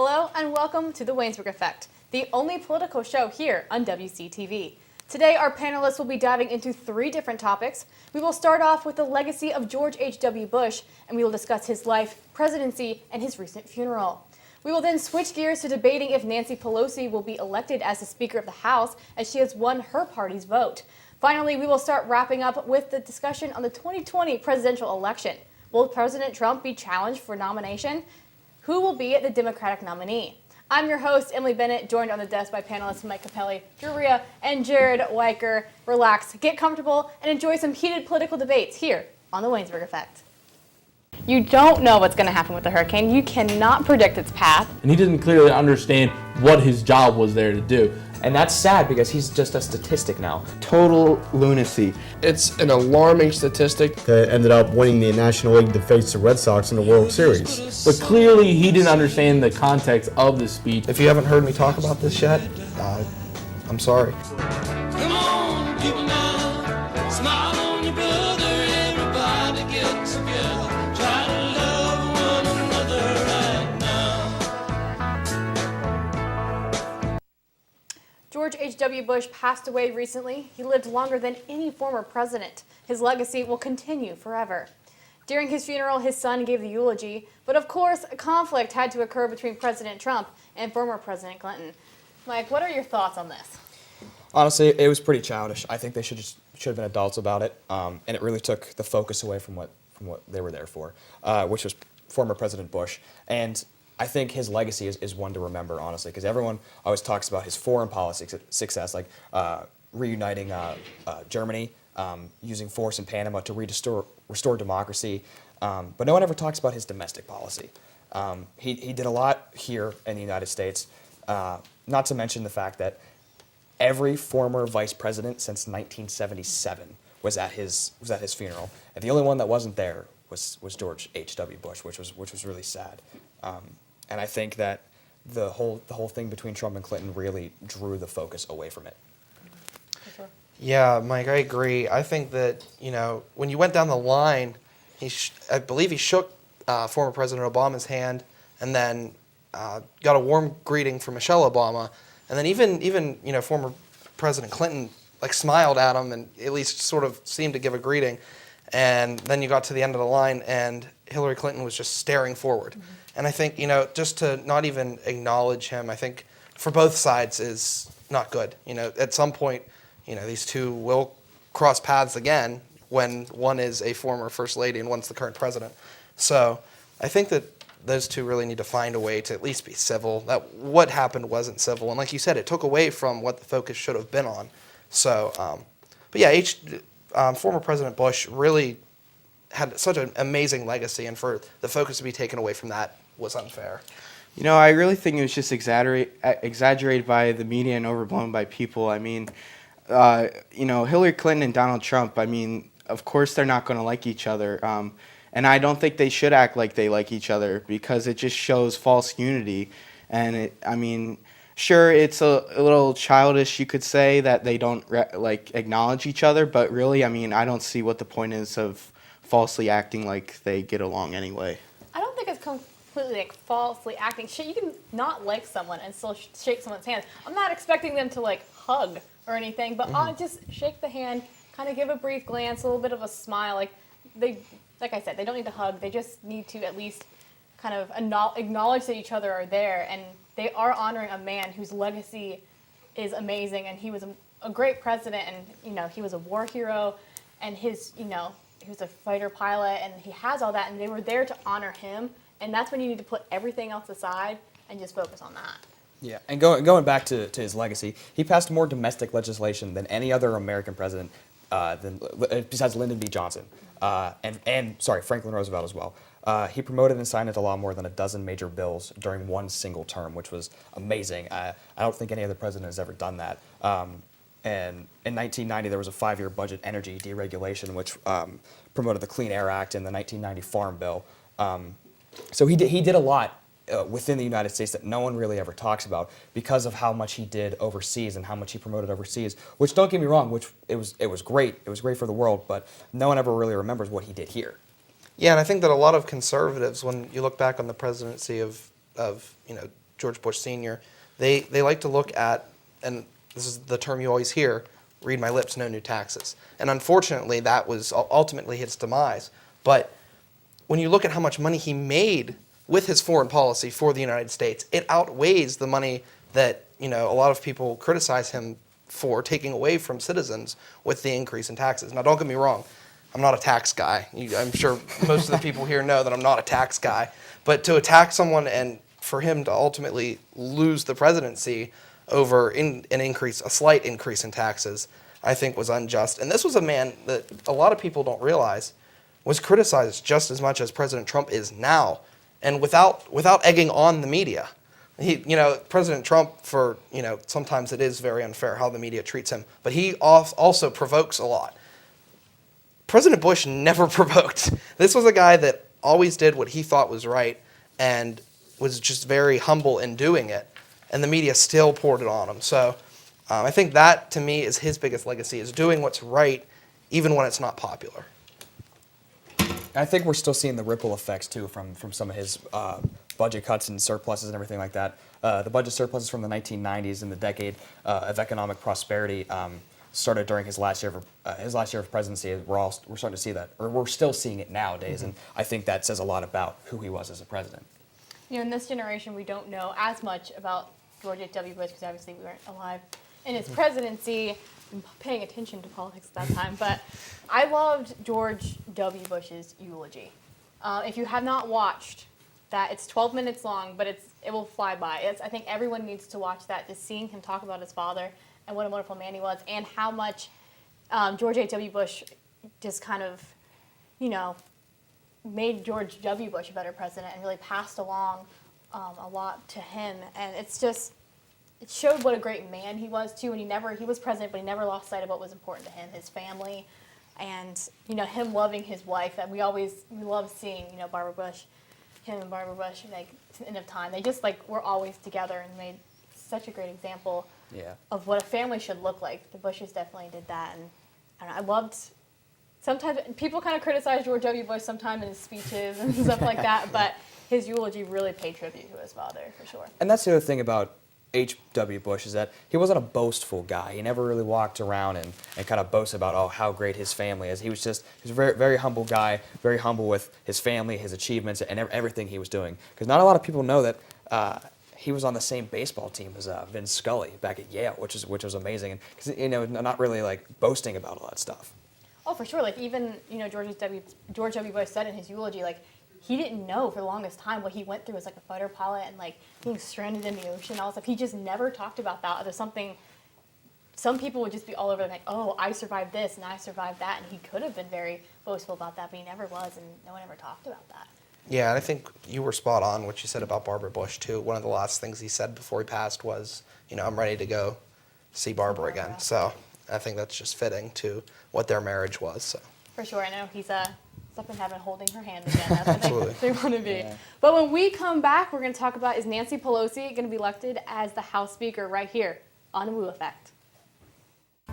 Hello and welcome to the Waynesburg Effect, the only political show here on WCTV. Today our panelists will be diving into 3 different topics. We will start off with the legacy of George H.W. Bush, and we will discuss his life, presidency, and his recent funeral. We will then switch gears to debating if Nancy Pelosi will be elected as the Speaker of the House, as she has won her party's vote. Finally, we will start wrapping up with the discussion on the 2020 presidential election. Will President Trump be challenged for nomination? Who will be the Democratic nominee? I'm your host, Emily Bennett, joined on the desk by panelists Mike Capelli, Drew Rhea, and Jared Weicker. Relax, get comfortable, and enjoy some heated political debates here on the Waynesburg Effect. You don't know what's going to happen with the hurricane. You cannot predict its path. And he didn't clearly understand what his job was there to do. And that's sad because he's just a statistic now. Total lunacy. It's an alarming statistic. That ended up winning the National League to face the Red Sox in the World Series. But clearly he didn't understand the context of the speech. If you haven't heard me talk about this yet, I'm sorry. Come on, people now, smile on your brother, everybody get together, try to love one another right now. George H.W. Bush passed away recently. He lived longer than any former president. His legacy will continue forever. During his funeral, his son gave the eulogy, but of course, a conflict had to occur between President Trump and former President Clinton. Mike, what are your thoughts on this? Honestly, it was pretty childish. I think they should have been adults about it, and it really took the focus away from what they were there for, which was former President Bush. And I think his legacy is one to remember, honestly, because everyone always talks about his foreign policy success, like reuniting Germany, using force in Panama to restore democracy, but no one ever talks about his domestic policy. He did a lot here in the United States, not to mention the fact that every former vice president since 1977 was at his funeral, and the only one that wasn't there was George H.W. Bush, which was really sad. And I think that the whole thing between Trump and Clinton really drew the focus away from it. Yeah, Mike, I agree. I think that, when you went down the line, I believe he shook former President Obama's hand and then got a warm greeting from Michelle Obama. And then even former President Clinton smiled at him and at least sort of seemed to give a greeting. And then you got to the end of the line and Hillary Clinton was just staring forward. Mm-hmm. And I think, just to not even acknowledge him, I think for both sides is not good. At some point, these two will cross paths again when one is a former first lady and one's the current president. So I think that those two really need to find a way to at least be civil. That what happened wasn't civil. And like you said, it took away from what the focus should have been on. So, but yeah, former President Bush really had such an amazing legacy, and for the focus to be taken away from that was unfair. I really think it was just exaggerated by the media and overblown by people. I mean, Hillary Clinton and Donald Trump, of course they're not going to like each other. And I don't think they should act like they like each other because it just shows false unity. And sure, it's a little childish, you could say, that they don't acknowledge each other. But really, I don't see what the point is of falsely acting like they get along anyway. I don't think it's completely falsely acting. You can not like someone and still shake someone's hand. I'm not expecting them to hug or anything, but just shake the hand, kind of give a brief glance, a little bit of a smile. Like I said, they don't need to hug. They just need to at least kind of acknowledge that each other are there, and they are honoring a man whose legacy is amazing, and he was a great president, and he was a war hero, and he was a fighter pilot, and he has all that, and they were there to honor him, and that's when you need to put everything else aside and just focus on that. Yeah, and going back to his legacy, he passed more domestic legislation than any other American president, besides Lyndon B. Johnson, and Franklin Roosevelt as well. He promoted and signed into law more than a dozen major bills during one single term, which was amazing. I don't think any other president has ever done that. And in 1990, there was a 5-year budget energy deregulation, which promoted the Clean Air Act and the 1990 Farm Bill. So he did a lot within the United States that no one really ever talks about because of how much he did overseas and how much he promoted overseas, which, don't get me wrong, it was great. It was great for the world, but no one ever really remembers what he did here. Yeah, and I think that a lot of conservatives, when you look back on the presidency of George Bush Sr., they like to look at, and this is the term you always hear, read my lips, no new taxes. And unfortunately, that was ultimately his demise. But when you look at how much money he made with his foreign policy for the United States, it outweighs the money that, a lot of people criticize him for taking away from citizens with the increase in taxes. Now, don't get me wrong. I'm not a tax guy. I'm sure most of the people here know that I'm not a tax guy. But to attack someone and for him to ultimately lose the presidency over a slight increase in taxes, I think was unjust. And this was a man that a lot of people don't realize was criticized just as much as President Trump is now, and without egging on the media. President Trump, sometimes it is very unfair how the media treats him, but he also provokes a lot. President Bush never provoked. This was a guy that always did what he thought was right and was just very humble in doing it, and the media still poured it on him. So I think that, to me, is his biggest legacy, is doing what's right even when it's not popular. I think we're still seeing the ripple effects, too, from some of his budget cuts and surpluses and everything like that. The budget surpluses from the 1990s and the decade of economic prosperity started during his last year of presidency. We're starting to see that, or we're still seeing it nowadays, and I think that says a lot about who he was as a president. In this generation, we don't know as much about George H.W. Bush because obviously we weren't alive in his presidency and paying attention to politics at that time. But I loved George W. Bush's eulogy. If you have not watched that, it's 12 minutes long, but it will fly by. I think everyone needs to watch that, just seeing him talk about his father and what a wonderful man he was, and how much George H.W. Bush just kind of, made George W. Bush a better president and really passed along a lot to him. And it showed what a great man he was too. And he was president, but he never lost sight of what was important to him, his family, and him loving his wife. And we love seeing Barbara Bush, him and Barbara Bush, like to the end of time. They just were always together and made such a great example of what a family should look like. The Bushes definitely did that, and I loved. Sometimes people kind of criticize George W. Bush sometimes in his speeches and stuff like that, but his eulogy really paid tribute to his father, for sure. And that's the other thing about H.W. Bush, is that he wasn't a boastful guy. He never really walked around and kind of boasted about, how great his family is. He was a very, very humble guy, very humble with his family, his achievements, and everything he was doing. Because not a lot of people know that he was on the same baseball team as Vince Scully back at Yale, which was amazing. And because not really boasting about all that stuff. Oh, for sure. Even George W. Bush said in his eulogy, he didn't know for the longest time what he went through as a fighter pilot and being stranded in the ocean. All stuff. He just never talked about that. There's something. Some people would just be all over them, I survived this and I survived that, and he could have been very boastful about that, but he never was, and no one ever talked about that. Yeah, and I think you were spot on what you said about Barbara Bush too. One of the last things he said before he passed was, I'm ready to go see Barbara again. So I think that's just fitting to what their marriage was. So. For sure, I know he's up in heaven holding her hand again. That's what Absolutely. they want to be. Yeah. But when we come back, we're going to talk about, is Nancy Pelosi going to be elected as the House Speaker right here on WUEffect.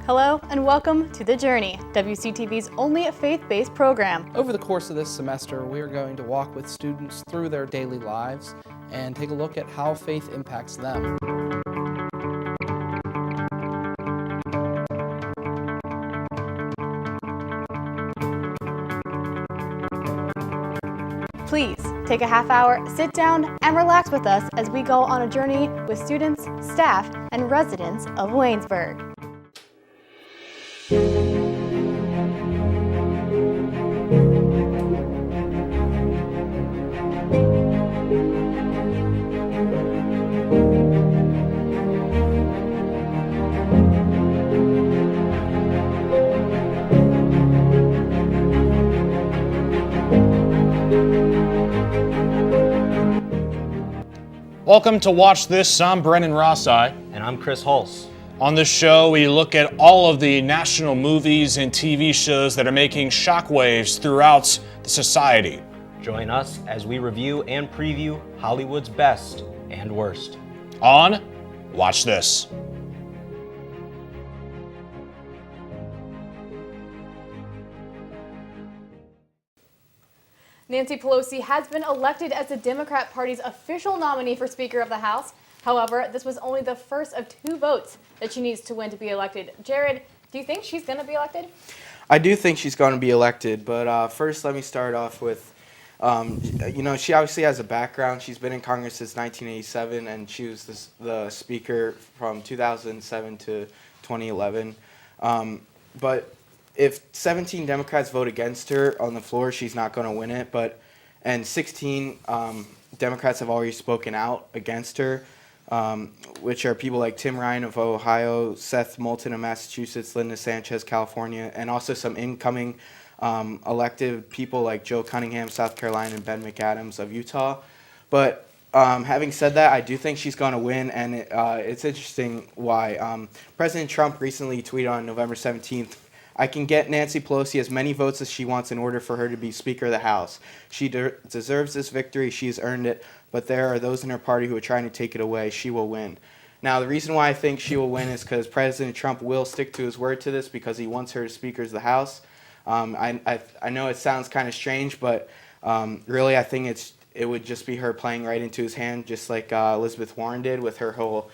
Hello and welcome to The Journey, WCTV's only faith-based program. Over the course of this semester, we are going to walk with students through their daily lives and take a look at how faith impacts them. Please take a half hour, sit down, and relax with us as we go on a journey with students, staff, and residents of Waynesburg. Welcome to Watch This. I'm Brennan Rossai. And I'm Chris Hulse. On this show, we look at all of the national movies and TV shows that are making shockwaves throughout the society. Join us as we review and preview Hollywood's best and worst. On Watch This. Nancy Pelosi has been elected as the Democrat Party's official nominee for Speaker of the House. However, this was only the first of 2 votes that she needs to win to be elected. Jared, do you think she's going to be elected? I do think she's going to be elected, but first let me start off with, she obviously has a background. She's been in Congress since 1987, and she was the Speaker from 2007 to 2011. But if 17 Democrats vote against her on the floor, she's not going to win it. And 16 Democrats have already spoken out against her, which are people like Tim Ryan of Ohio, Seth Moulton of Massachusetts, Linda Sanchez, California, and also some incoming elected people like Joe Cunningham, South Carolina, and Ben McAdams of Utah. But having said that, I do think she's going to win, and it's interesting why. President Trump recently tweeted on November 17th, "I can get Nancy Pelosi as many votes as she wants in order for her to be Speaker of the House. She deserves this victory. She's earned it. But there are those in her party who are trying to take it away. She will win." Now, the reason why I think she will win is because President Trump will stick to his word to this because he wants her as Speaker of the House. I know it sounds kind of strange, but really I think it would just be her playing right into his hand, just like Elizabeth Warren did with her whole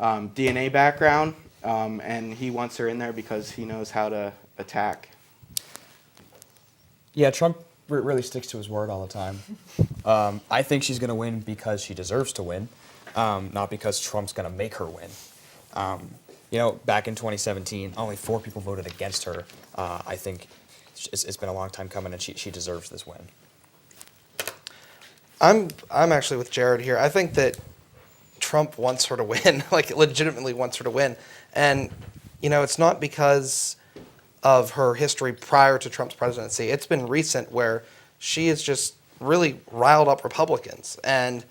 DNA background. And he wants her in there because he knows how to attack. Yeah, Trump really sticks to his word all the time. I think she's going to win because she deserves to win, not because Trump's going to make her win. Back in 2017, only 4 people voted against her. I think it's been a long time coming, and she deserves this win. I'm actually with Jared here. I think that Trump wants her to win, like legitimately wants her to win. And, it's not because of her history prior to Trump's presidency. It's been recent where she has just really riled up Republicans. And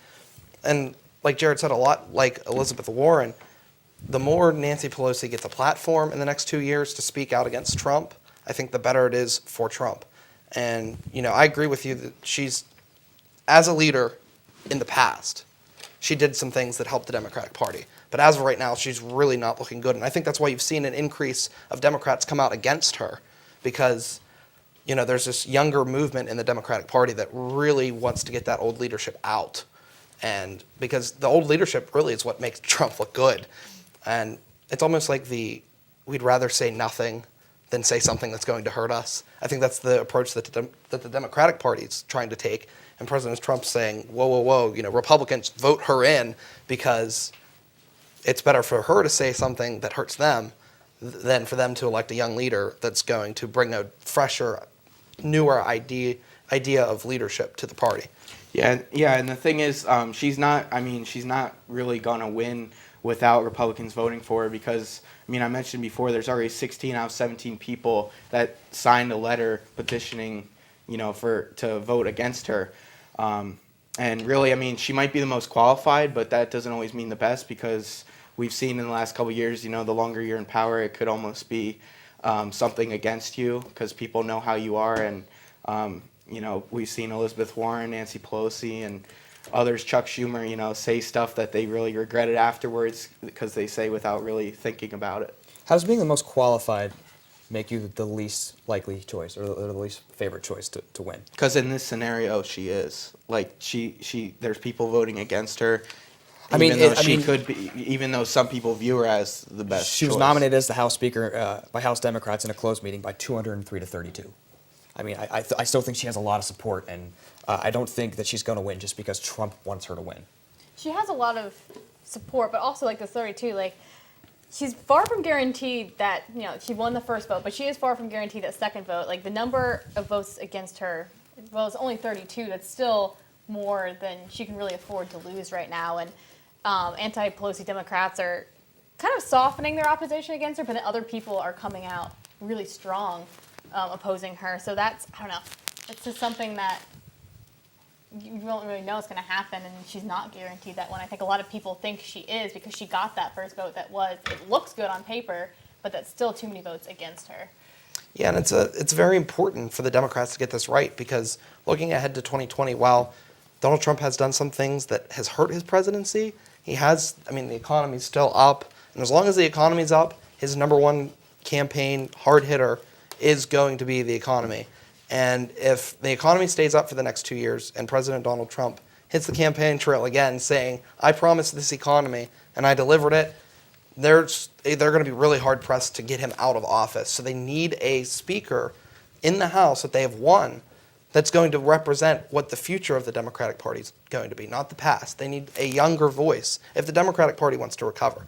like Jared said, a lot like Elizabeth Warren, the more Nancy Pelosi gets a platform in the next 2 years to speak out against Trump, I think the better it is for Trump. And, I agree with you that she's, as a leader in the past, she did some things that helped the Democratic Party. But as of right now, she's really not looking good. And I think that's why you've seen an increase of Democrats come out against her because, there's this younger movement in the Democratic Party that really wants to get that old leadership out. And because the old leadership really is what makes Trump look good. And it's almost like we'd rather say nothing than say something that's going to hurt us. I think that's the approach that the Democratic Party is trying to take. And President Trump's saying, whoa, Republicans, vote her in because it's better for her to say something that hurts them than for them to elect a young leader that's going to bring a fresher, newer idea of leadership to the party. Yeah, and the thing is, she's not really going to win without Republicans voting for her because, I mentioned before, there's already 16 out of 17 people that signed a letter petitioning, to vote against her. And really, she might be the most qualified, but that doesn't always mean the best because we've seen in the last couple of years, the longer you're in power, it could almost be something against you because people know how you are. And, we've seen Elizabeth Warren, Nancy Pelosi, and others, Chuck Schumer, say stuff that they really regretted afterwards because they say without really thinking about it. How does being the most qualified make you the least likely choice or the least favorite choice to win? Because in this scenario, she is. Like, there's people voting against her. Even though some people view her as the best She was choice. nominated as the House Speaker by House Democrats in a closed meeting by 203 to 32. I still think she has a lot of support, and I don't think that she's going to win just because Trump wants her to win. She has a lot of support, but also the 32, she's far from guaranteed that, she won the first vote, but she is far from guaranteed that second vote. The number of votes against her, it's only 32. That's still more than she can really afford to lose right now. And anti-Pelosi Democrats are kind of softening their opposition against her, but then other people are coming out really strong opposing her. So that's, I don't know, it's just something that you don't really know is going to happen, and she's not guaranteed that one. I think a lot of people think she is because she got that first vote it looks good on paper, but that's still too many votes against her. Yeah, and it's very important for the Democrats to get this right because looking ahead to 2020, while Donald Trump has done some things that has hurt his presidency, the economy's still up, and as long as the economy's up, his number one campaign hard hitter is going to be the economy. And if the economy stays up for the next 2 years and President Donald Trump hits the campaign trail again saying, I promised this economy and I delivered it, they're going to be really hard pressed to get him out of office. So they need a speaker in the House that they have won that's going to represent what the future of the Democratic Party is going to be, not the past. They need a younger voice if the Democratic Party wants to recover.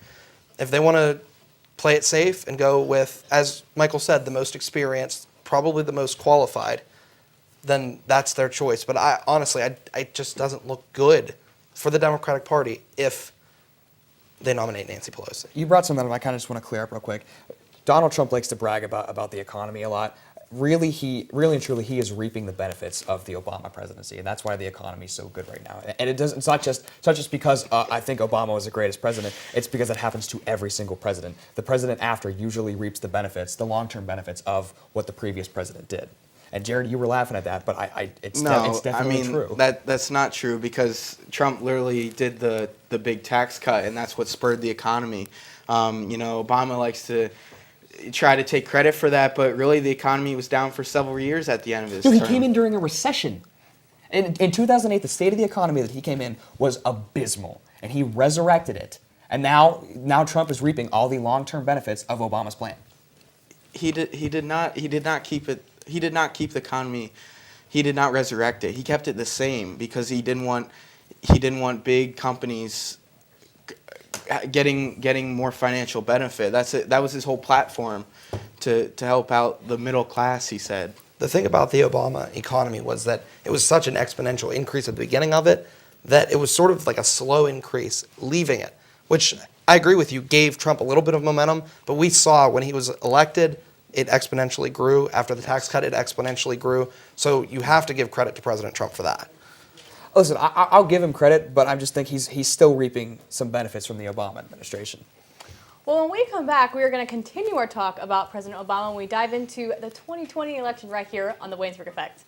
If they want to play it safe and go with, as Michael said, the most experienced, probably the most qualified, then that's their choice. But honestly, it just doesn't look good for the Democratic Party if they nominate Nancy Pelosi. You brought something up, I kind of just want to clear up real quick. Donald Trump likes to brag about the economy a lot. Really and truly, he is reaping the benefits of the Obama presidency, and that's why the economy is so good right now. And it's not just because I think Obama was the greatest president. It's because it happens to every single president. The president after usually reaps the benefits, the long-term benefits of what the previous president did. And Jared, you were laughing at that, but it's definitely true. That's not true, because Trump literally did the big tax cut, and that's what spurred the economy. Obama likes to try to take credit for that, but really the economy was down for several years at the end of his term. He came in during a recession. In 2008, the state of the economy that he came in was abysmal, and he resurrected it. And now Trump is reaping all the long-term benefits of Obama's plan. He did not keep it. He did not keep the economy. He did not resurrect it. He kept it the same because he didn't want big companies getting more financial benefit. That's it. That was his whole platform, to help out the middle class, he said. The thing about the Obama economy was that it was such an exponential increase at the beginning of it that it was sort of like a slow increase leaving it, which I agree with you, gave Trump a little bit of momentum, but we saw when he was elected, it exponentially grew. After the tax cut, it exponentially grew. So you have to give credit to President Trump for that. Listen, I'll give him credit, but I just think he's still reaping some benefits from the Obama administration. Well, when we come back, we are going to continue our talk about President Obama when we dive into the 2020 election right here on the Waynesburg Effect.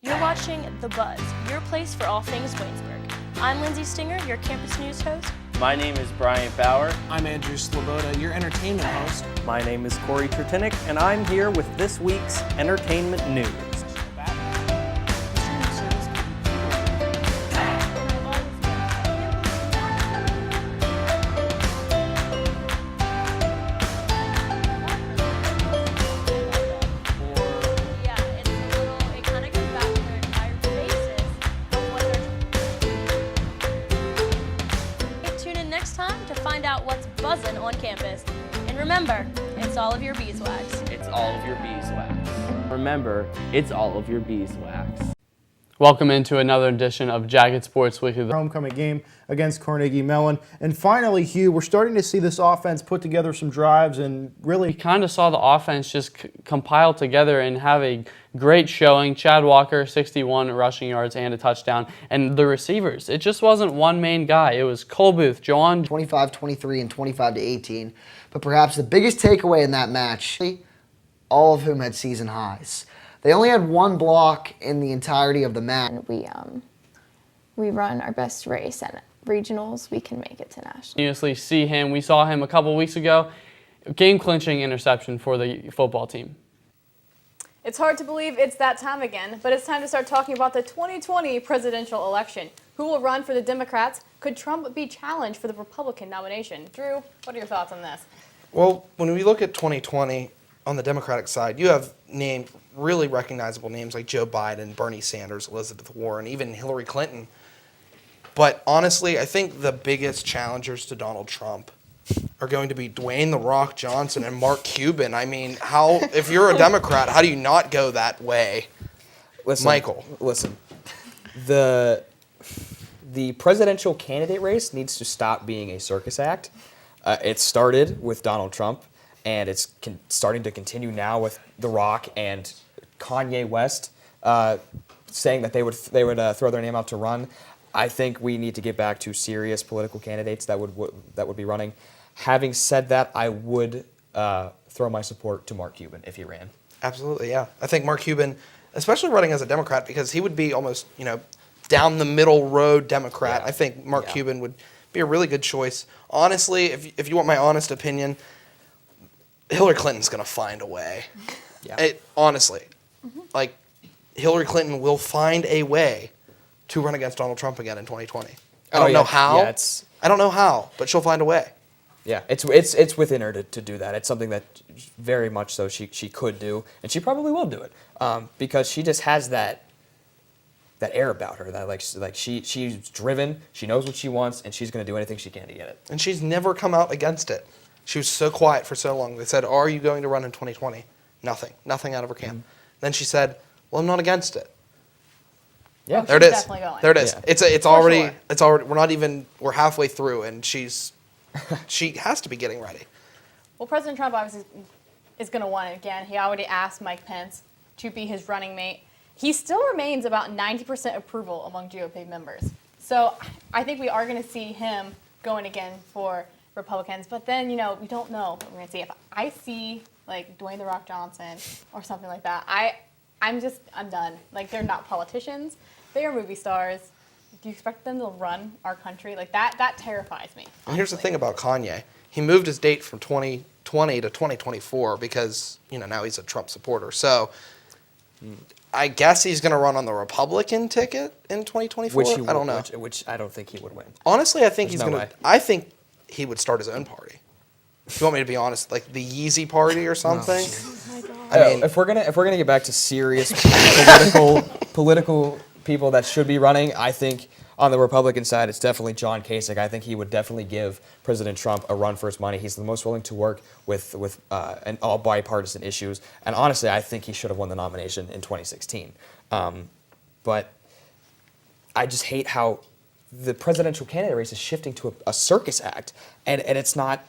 You're watching The Buzz, your place for all things Waynesburg. I'm Lindsay Stinger, your campus news host. My name is Brian Bauer. I'm Andrew Sloboda, your entertainment host. My name is Corey Tretinik, and I'm here with this week's entertainment news. Buzzing on campus. And remember, it's all of your beeswax. It's all of your beeswax. Remember, it's all of your beeswax. Welcome into another edition of Jagged Sports Weekly. The homecoming game against Carnegie Mellon. And finally, Hugh, we're starting to see this offense put together some drives and really... We kind of saw the offense just compile together and have a great showing. Chad Walker, 61 rushing yards and a touchdown. And the receivers, it just wasn't one main guy. It was Cole Booth, Joan. 25-23 and 25-18. But perhaps the biggest takeaway in that match, all of whom had season highs. They only had one block in the entirety of the match. We run our best race at regionals, we can make it to nationals. Continuously see him. We saw him a couple weeks ago. Game-clinching interception for the football team. It's hard to believe it's that time again, but it's time to start talking about the 2020 presidential election. Who will run for the Democrats? Could Trump be challenged for the Republican nomination? Drew, what are your thoughts on this? Well, when we look at 2020 on the Democratic side, you have named really recognizable names like Joe Biden, Bernie Sanders, Elizabeth Warren, even Hillary Clinton. But honestly, I think the biggest challengers to Donald Trump are going to be Dwayne "The Rock" Johnson and Mark Cuban. I mean, if you're a Democrat, how do you not go that way? Michael. Listen, the presidential candidate race needs to stop being a circus act. It started with Donald Trump, and it's starting to continue now with The Rock and Kanye West saying that they would throw their name out to run. I think we need to get back to serious political candidates that would be running. Having said that, I would throw my support to Mark Cuban if he ran. Absolutely, yeah. I think Mark Cuban, especially running as a Democrat, because he would be almost, down the middle road Democrat. Yeah. I think Mark Cuban would be a really good choice. Honestly, if you want my honest opinion, Hillary Clinton's going to find a way. Yeah. Honestly, like Hillary Clinton will find a way to run against Donald Trump again in 2020. I don't know how. Yeah, I don't know how, but she'll find a way. Yeah, it's within her to do that. It's something that very much so she could do, and she probably will do it, because she just has that air about her that like she's driven, she knows what she wants, and she's going to do anything she can to get it. And she's never come out against it. She was so quiet for so long. They said, "Are you going to run in 2020?" Nothing out of her camp. Then she said, "Well, I'm not against it." Yeah, there it is. Definitely going. There it is. Yeah. It's already. We're halfway through, and she has to be getting ready. Well, President Trump obviously is going to want it again. He already asked Mike Pence to be his running mate. He still remains about 90% approval among GOP members. So I think we are going to see him going again for Republicans. But then, we don't know what we're going to see. If I see, like, Dwayne "The Rock" Johnson or something like that, I'm done. Like, they're not politicians. They are movie stars. Do you expect them to run our country? Like, that terrifies me. And here's the thing about Kanye. He moved his date from 2020 to 2024 because, now he's a Trump supporter. So I guess he's going to run on the Republican ticket in 2024. I don't know. Which I don't think he would win. Honestly, I think There's he's no going to. way. I think he would start his own party. If you want me to be honest, like the Yeezy Party or something. I mean, if we're gonna get back to serious political people that should be running, I think on the Republican side, it's definitely John Kasich. I think he would definitely give President Trump a run for his money. He's the most willing to work with and all bipartisan issues. And honestly, I think he should have won the nomination in 2016. But I just hate how the presidential candidate race is shifting to a circus act, and it's not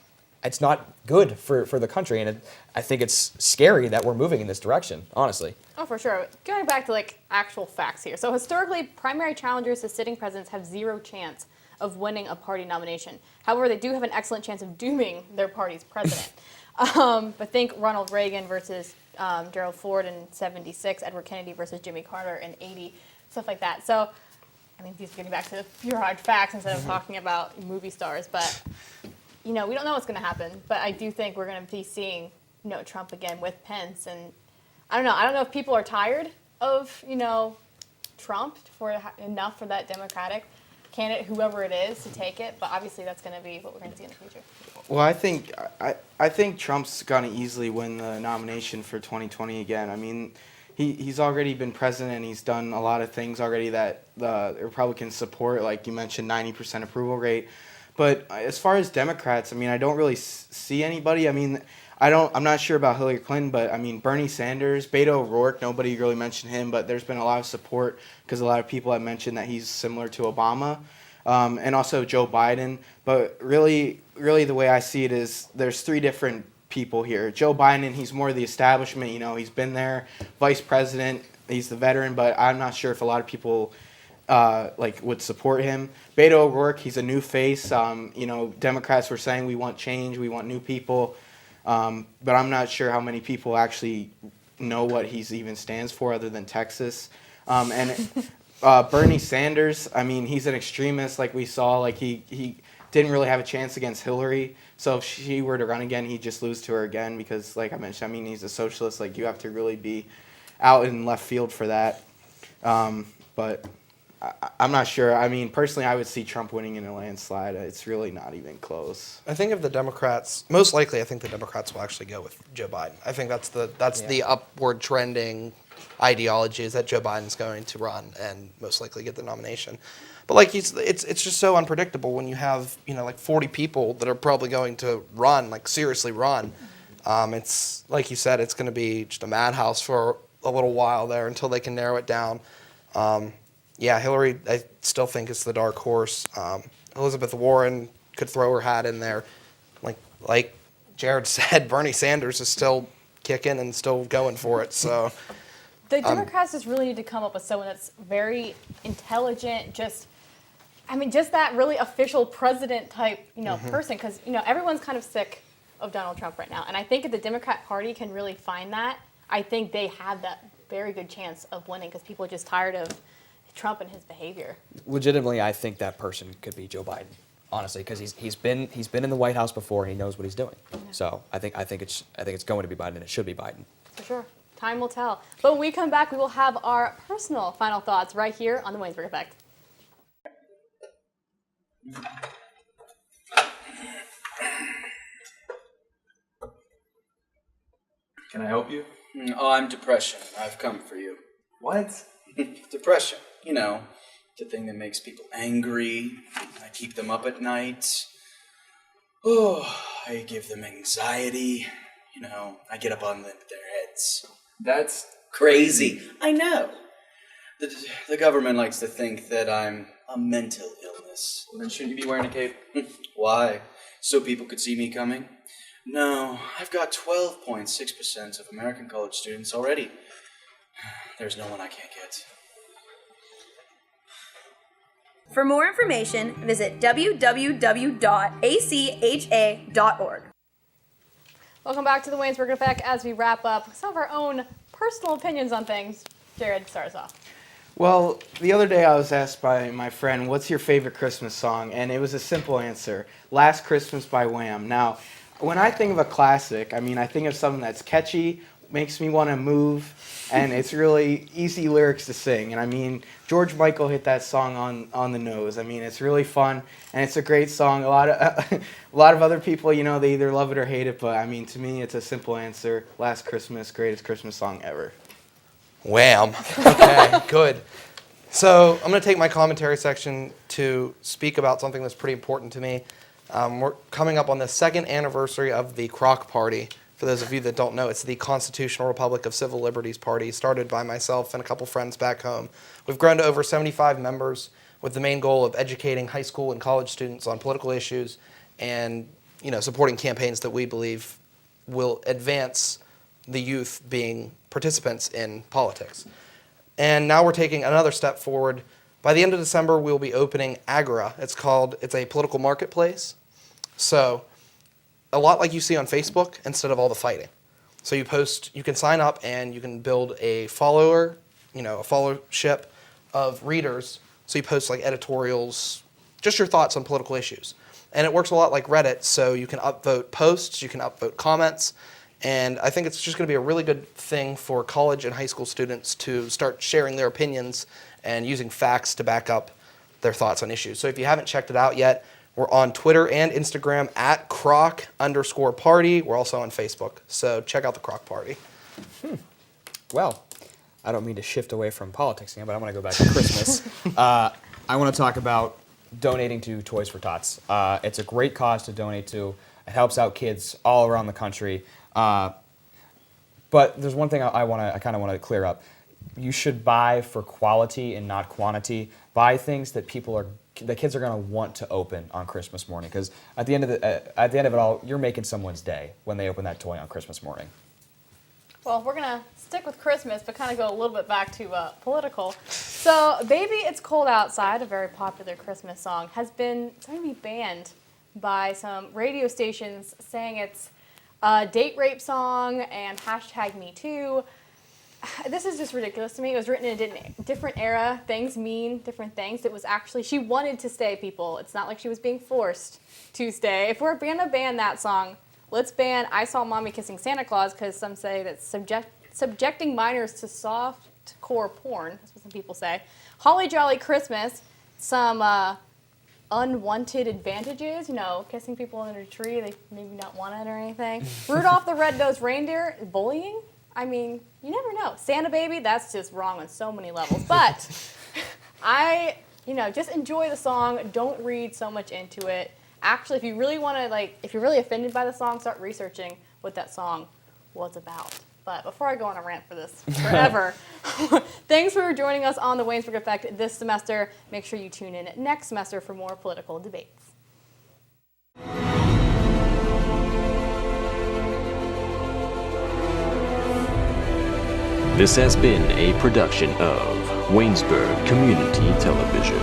good for the country. And I think it's scary that we're moving in this direction, honestly. Oh, for sure. Going back to actual facts here. So historically, primary challengers to sitting presidents have zero chance of winning a party nomination. However, they do have an excellent chance of dooming their party's president. But think Ronald Reagan versus Gerald Ford in '76, Edward Kennedy versus Jimmy Carter in '80, stuff like that. So, I mean, these are getting back to the pure hard facts instead of talking about movie stars. But, we don't know what's going to happen. But I do think we're going to be seeing, Trump again with Pence. And I don't know. I don't know if people are tired of, Trump enough for that Democratic candidate, whoever it is, to take it. But obviously that's going to be what we're going to see in the future. Well, I think Trump's going to easily win the nomination for 2020 again. I mean, he's already been president, and he's done a lot of things already that the Republicans support, like you mentioned, 90% approval rate. But as far as Democrats, I mean, I don't really see anybody. I mean, I'm not sure about Hillary Clinton, but I mean, Bernie Sanders, Beto O'Rourke, nobody really mentioned him, but there's been a lot of support because a lot of people have mentioned that he's similar to Obama, and also Joe Biden. But really the way I see it is there's three different people here. Joe Biden, he's more the establishment, he's been there, vice president, he's the veteran, but I'm not sure if a lot of people would support him. Beto O'Rourke, he's a new face. Democrats were saying we want change, we want new people. But I'm not sure how many people actually know what he's even stands for other than Texas. Bernie Sanders, I mean, he's an extremist like we saw. Like he didn't really have a chance against Hillary. So if she were to run again, he'd just lose to her again because, like I mentioned, I mean, he's a socialist. Like, you have to really be out in left field for that. But I'm not sure. I mean, personally, I would see Trump winning in a landslide. It's really not even close. I think if the Democrats, most likely, I think the Democrats will actually go with Joe Biden. I think that's the upward trending ideology is that Joe Biden's going to run and most likely get the nomination. But it's just so unpredictable when you have 40 people that are probably going to run, seriously run. It's like you said, it's going to be just a madhouse for a little while there until they can narrow it down. Yeah, Hillary, I still think it's the dark horse. Elizabeth Warren could throw her hat in there. Like Jared said, Bernie Sanders is still kicking and still going for it. So the Democrats just really need to come up with someone that's very intelligent, just that really official president type, person. Because, everyone's kind of sick of Donald Trump right now. And I think if the Democrat Party can really find that, I think they have that very good chance of winning because people are just tired of Trump and his behavior. Legitimately, I think that person could be Joe Biden, honestly, because he's been in the White House before and he knows what he's doing. Yeah. So I think it's going to be Biden, and it should be Biden. For sure. Time will tell. But when we come back, we will have our personal final thoughts right here on the Waynesburg Effect. Can I help you? Oh, I'm depression. I've come for you. What? Depression. You know, the thing that makes people angry. I keep them up at night. Oh, I give them anxiety. You know, I get up on their heads. That's crazy. I know. The government likes to think that I'm a mental illness. Well, then shouldn't you be wearing a cape? Why? So people could see me coming? No, I've got 12.6% of American college students already. There's no one I can't get. For more information, visit www.acha.org. Welcome back to the Waynesburg Effect as we wrap up some of our own personal opinions on things. Jared, start us off. Well, the other day I was asked by my friend, what's your favorite Christmas song? And it was a simple answer, Last Christmas by Wham. Now, when I think of a classic, I mean, I think of something that's catchy, makes me want to move, and it's really easy lyrics to sing. And I mean, George Michael hit that song on the nose. I mean, it's really fun, and it's a great song. A lot of other people, you know, they either love it or hate it, but I mean, to me, it's a simple answer. Last Christmas, greatest Christmas song ever. Wham. Okay, good. So I'm going to take my commentary section to speak about something that's pretty important to me. We're coming up on the 2nd anniversary of the Croc Party. For those of you that don't know, it's the Constitutional Republic of Civil Liberties Party, started by myself and a couple friends back home. We've grown to over 75 members with the main goal of educating high school and college students on political issues and, you know, supporting campaigns that we believe will advance the youth being participants in politics. And now we're taking another step forward. By the end of December, we'll be opening Agora. It's a political marketplace. So a lot like you see on Facebook instead of all the fighting. So you can sign up and you can build a followership of readers. So you post like editorials, just your thoughts on political issues. And it works a lot like Reddit, so you can upvote posts, you can upvote comments, and I think it's just going to be a really good thing for college and high school students to start sharing their opinions and using facts to back up their thoughts on issues. So if you haven't checked it out yet, we're on Twitter and Instagram at Croc_party. We're also on Facebook. So check out the Croc Party. Well, I don't mean to shift away from politics again, but I want to go back to Christmas. I want to talk about donating to Toys for Tots. It's a great cause to donate to. It helps out kids all around the country. But there's one thing I kind of want to clear up. You should buy for quality and not quantity. Buy things that the kids are going to want to open on Christmas morning, because at the end of it all, you're making someone's day when they open that toy on Christmas morning. Well, we're going to stick with Christmas, but kind of go a little bit back to political. So, Baby It's Cold Outside, a very popular Christmas song, has been starting to be banned by some radio stations saying it's a date rape song and #MeToo. This is just ridiculous to me. It was written in a different era. Things mean different things. It was actually, she wanted to stay, people. It's not like she was being forced to stay. If we're going to ban that song, let's ban I Saw Mommy Kissing Santa Claus, because some say that's subjecting minors to soft-core porn. That's what some people say. Holly Jolly Christmas, some unwanted advantages, you know, kissing people under a tree, they maybe not want it or anything. Rudolph the Red-Nosed Reindeer, bullying? I mean, you never know. Santa Baby, that's just wrong on so many levels. But just enjoy the song. Don't read so much into it. Actually, if you really want to, if you're really offended by the song, start researching what that song was about. But before I go on a rant for this forever, thanks for joining us on the Waynesburg Effect this semester. Make sure you tune in next semester for more political debates. This has been a production of Waynesburg Community Television.